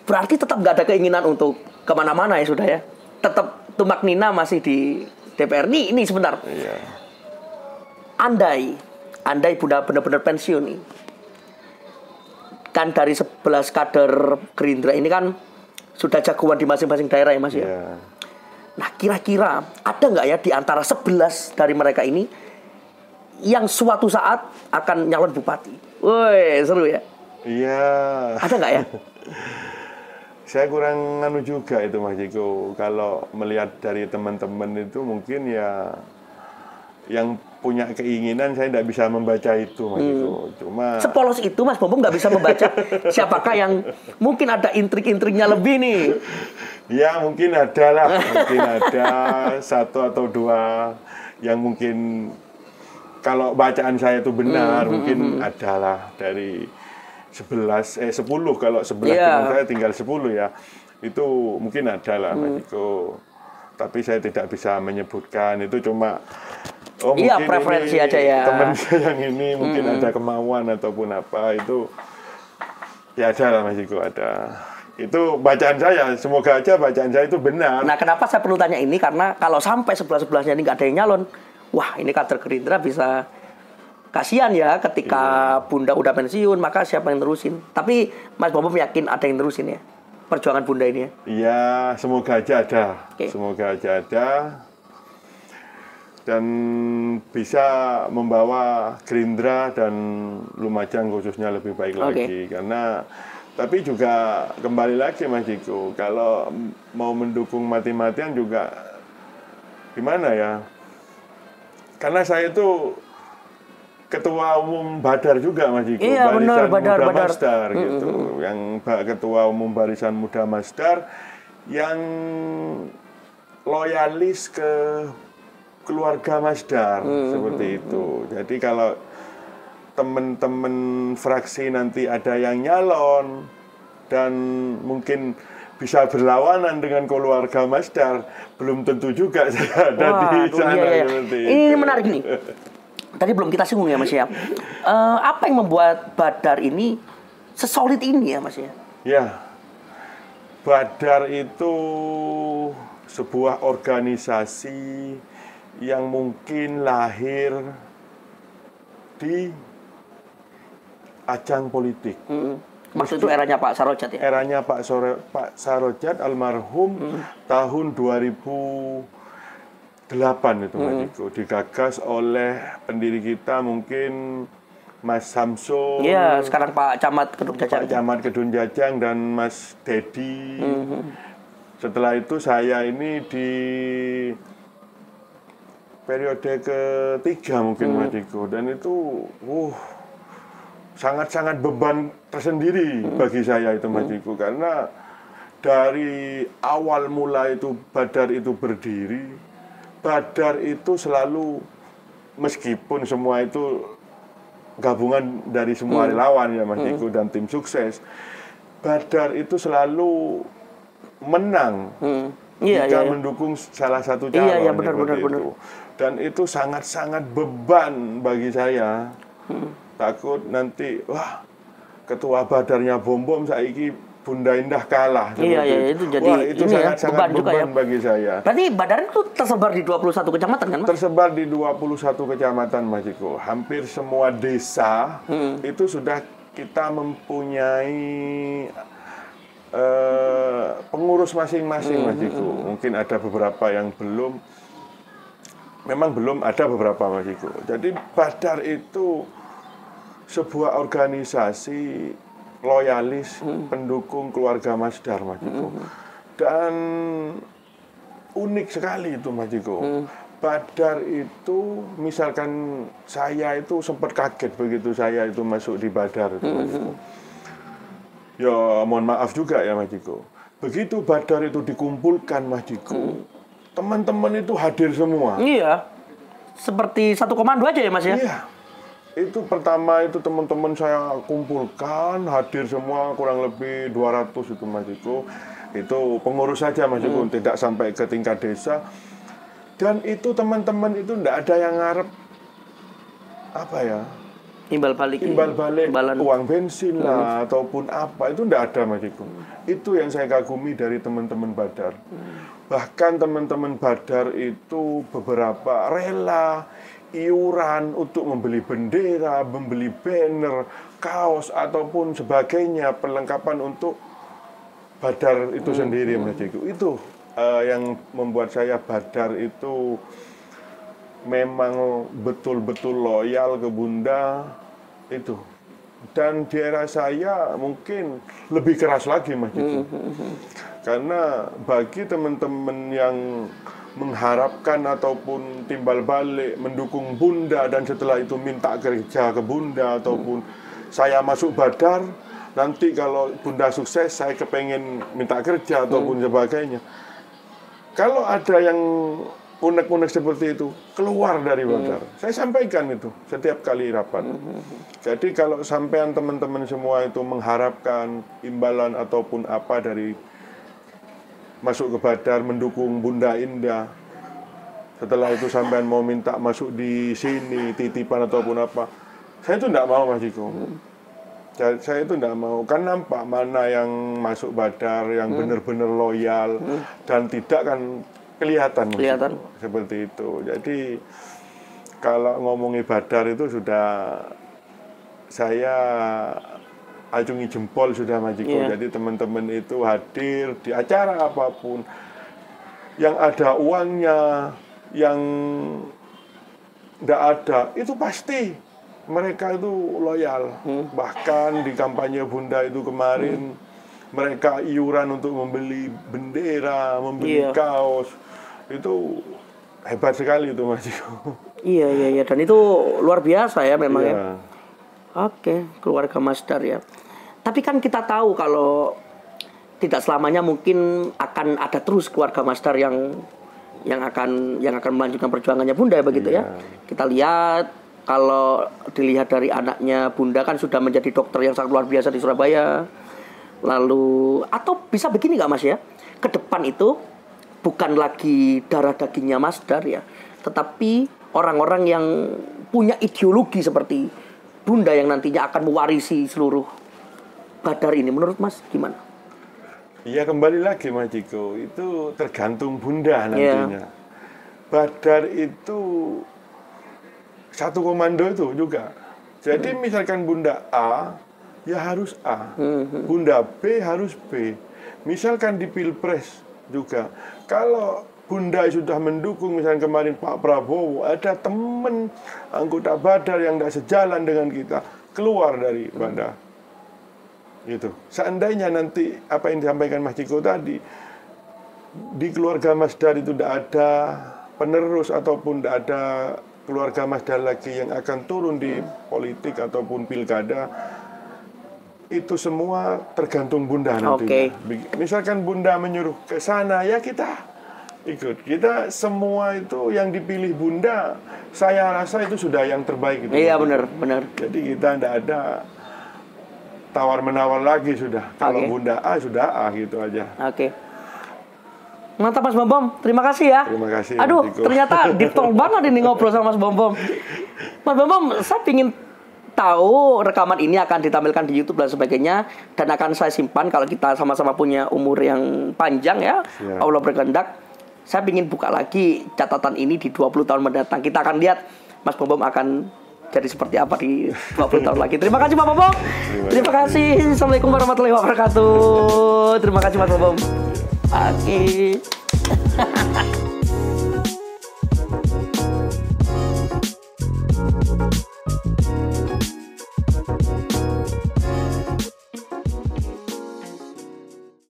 Berarti tetap nggak ada keinginan untuk kemana-mana ya sudah ya. Tetap tumak nina masih di DPR. Ini sebentar. Iya. Andai Bunda benar-benar pensiun nih. Kan dari 11 kader Gerindra ini kan sudah jagoan di masing-masing daerah ya Mas ya. Iya. Nah kira-kira ada nggak ya di antara 11 dari mereka ini yang suatu saat akan nyalon bupati? Woi, seru ya? Iya. Ada nggak ya? Saya kurang juga itu Mas Diko. Kalau melihat dari teman-teman itu mungkin ya yang punya keinginan, saya tidak bisa membaca itu Mas Diko. Cuma sepolos itu Mas Bambang nggak bisa membaca siapakah yang mungkin ada intrik-intriknya lebih nih. Ya mungkin ada lah. Mungkin ada 1 atau 2 yang mungkin kalau bacaan saya itu benar, mungkin adalah dari 10 kalau 11 teman saya tinggal 10 ya. Itu mungkin ada lah Mas Diko. Tapi saya tidak bisa menyebutkan, itu cuma iya, mungkin preferensi ini aja ya. Teman saya yang ini mungkin ada kemauan ataupun apa, itu ya ada lah Mas Diko, ada. Itu bacaan saya, semoga aja bacaan saya itu benar. Nah kenapa saya perlu tanya ini, karena kalau sampai 11-11-nya ini nggak ada yang nyalon, wah ini kader Gerindra bisa kasihan ya ketika Bunda udah pensiun, maka siapa yang terusin? Tapi Mas Bambang yakin ada yang terusin ya perjuangan Bunda ini ya? Iya, semoga aja ada. Semoga aja ada. Dan bisa membawa Gerindra dan Lumajang khususnya lebih baik lagi. Karena tapi juga kembali lagi Mas Diko, kalau mau mendukung mati-matian juga gimana ya? Karena saya itu ketua umum Badar juga Mas Diko, iya, Barisan Badar. Masdar gitu. Yang ketua umum Barisan Muda Masdar yang loyalis ke keluarga Masdar seperti itu. Jadi kalau teman-teman fraksi nanti ada yang nyalon dan mungkin bisa berlawanan dengan keluarga Masdar, belum tentu juga saya ada di sana. Iya. Seperti ini itu. menarik nih. Tadi belum kita singgung ya Mas ya. Apa yang membuat Badar ini sesolid ini ya Mas ya? Ya, Badar itu sebuah organisasi yang mungkin lahir di ajang politik. Maksud itu eranya Pak Sarojat ya? Eranya Pak Sarojat almarhum tahun 2008 itu Mas Diko, digagas oleh pendiri kita mungkin Mas Samsul. Iya, sekarang Pak Camat Kedung Jajang. Pak Camat Kedung Jajang dan Mas Dedi. Setelah itu saya ini periode ketiga mungkin Mas Ciko, dan itu sangat-sangat beban tersendiri bagi saya itu Mas Ciko, karena dari awal mula itu Badar itu berdiri, Badar itu selalu, meskipun semua itu gabungan dari semua relawan ya Mas Ciko dan tim sukses, Badar itu selalu menang jika mendukung salah satu calon. Iya, benar. Dan itu sangat-sangat beban bagi saya. Takut nanti, wah, ketua Badarnya bom saiki Bunda Indah kalah. Iya, itu jadi wah, itu sangat-sangat beban bagi saya. Berarti Badar itu tersebar di 21 kecamatan kan, Mas? Tersebar di 21 kecamatan, Mas Ciko. Hampir semua desa itu sudah kita mempunyai pengurus masing-masing, Mas Ciko. Mungkin ada beberapa yang belum, memang belum ada beberapa, Mas Ciko. Jadi Badar itu sebuah organisasi loyalis pendukung keluarga Mas Dar, Mas Ciko. Dan unik sekali itu, Mas Ciko. Badar itu, misalkan saya itu sempat kaget begitu saya itu masuk di Badar itu, Mas Ciko. Ya mohon maaf juga ya Mas Ciko. Begitu Badar itu dikumpulkan, Mas Ciko, teman-teman itu hadir semua. Iya, seperti satu komando aja ya Mas ya? Iya, itu pertama itu teman-teman saya kumpulkan, hadir semua kurang lebih 200 itu Mas Ciko. Itu pengurus saja Mas Ciko, tidak sampai ke tingkat desa. Dan itu teman-teman itu tidak ada yang ngarep apa ya, imbal balik uang bensin lah ataupun apa, itu tidak ada Mas Ciko. Itu yang saya kagumi dari teman-teman Badar. Bahkan teman-teman Badar itu beberapa rela iuran untuk membeli bendera, membeli banner, kaos ataupun sebagainya, perlengkapan untuk Badar itu sendiri Mas Ciko. Itu yang membuat saya Badar itu memang betul-betul loyal ke Bunda itu. Dan di era saya mungkin lebih keras lagi Mas Ciko. Karena bagi teman-teman yang mengharapkan ataupun timbal balik mendukung Bunda dan setelah itu minta kerja ke Bunda ataupun saya masuk Badar, nanti kalau Bunda sukses saya kepengen minta kerja ataupun sebagainya. Kalau ada yang unek-unek seperti itu, keluar dari Badar. Saya sampaikan itu setiap kali rapat. Jadi kalau sampean teman-teman semua itu mengharapkan imbalan ataupun apa dari masuk ke Badar, mendukung Bunda Indah, setelah itu sampean mau minta masuk di sini, titipan ataupun apa, saya itu tidak mau Mas Ciko. Saya itu tidak mau, kan nampak mana yang masuk Badar, yang benar-benar loyal, dan tidak kan kelihatan. Seperti itu. Jadi kalau ngomongi Badar itu sudah saya acungi jempol sudah Mas Ciko. Jadi teman-teman itu hadir di acara apapun, yang ada uangnya, yang tidak ada, itu pasti mereka itu loyal. Bahkan di kampanye Bunda itu kemarin, mereka iuran untuk membeli bendera, membeli kaos. Itu hebat sekali itu Mas Ciko. Iya. Dan itu luar biasa ya memang ya. Oke, keluarga Mas Dar ya. Tapi kan kita tahu kalau tidak selamanya mungkin akan ada terus keluarga Mas Dar yang akan melanjutkan perjuangannya Bunda begitu ya. Kita lihat, kalau dilihat dari anaknya Bunda kan sudah menjadi dokter yang sangat luar biasa di Surabaya. Lalu, atau bisa begini nggak Mas ya, ke depan itu bukan lagi darah dagingnya Mas Dar ya, tetapi orang-orang yang punya ideologi seperti Bunda yang nantinya akan mewarisi seluruh Badar ini. Menurut Mas gimana? Iya, kembali lagi Mas Ciko, itu tergantung Bunda nantinya. Badar itu satu komando itu juga. Jadi misalkan Bunda A, ya harus A. Bunda B harus B. Misalkan di Pilpres juga, kalau Bunda sudah mendukung, misalnya kemarin Pak Prabowo, ada teman anggota Badar yang tidak sejalan dengan kita, keluar dari Badar. Gitu. Seandainya nanti apa yang disampaikan Mas Ciko tadi, di keluarga Mas Dar itu tidak ada penerus ataupun tidak ada keluarga Mas Dal lagi yang akan turun di politik ataupun pilkada, itu semua tergantung Bunda nantinya. Misalkan Bunda menyuruh ke sana, ya kita ikut. Kita semua itu yang dipilih Bunda, saya rasa itu sudah yang terbaik. Iya, benar. Jadi kita tidak ada tawar-menawar lagi sudah. Kalau Bunda A, sudah A gitu aja. Mantap Mas Bom. Terima kasih ya. Terima kasih. Aduh, ternyata deep talk banget ini ngobrol sama Mas Bom. Mas Bom, saya pingin tahu rekaman ini akan ditampilkan di YouTube dan sebagainya, dan akan saya simpan kalau kita sama-sama punya umur yang panjang ya. Allah berkehendak. Saya ingin buka lagi catatan ini di 20 tahun mendatang. Kita akan lihat Mas Bom akan jadi seperti apa di 20 tahun lagi. Terima kasih Pak Bom. Terima kasih. Assalamualaikum warahmatullahi wabarakatuh. Terima kasih Mas Bom. Oke.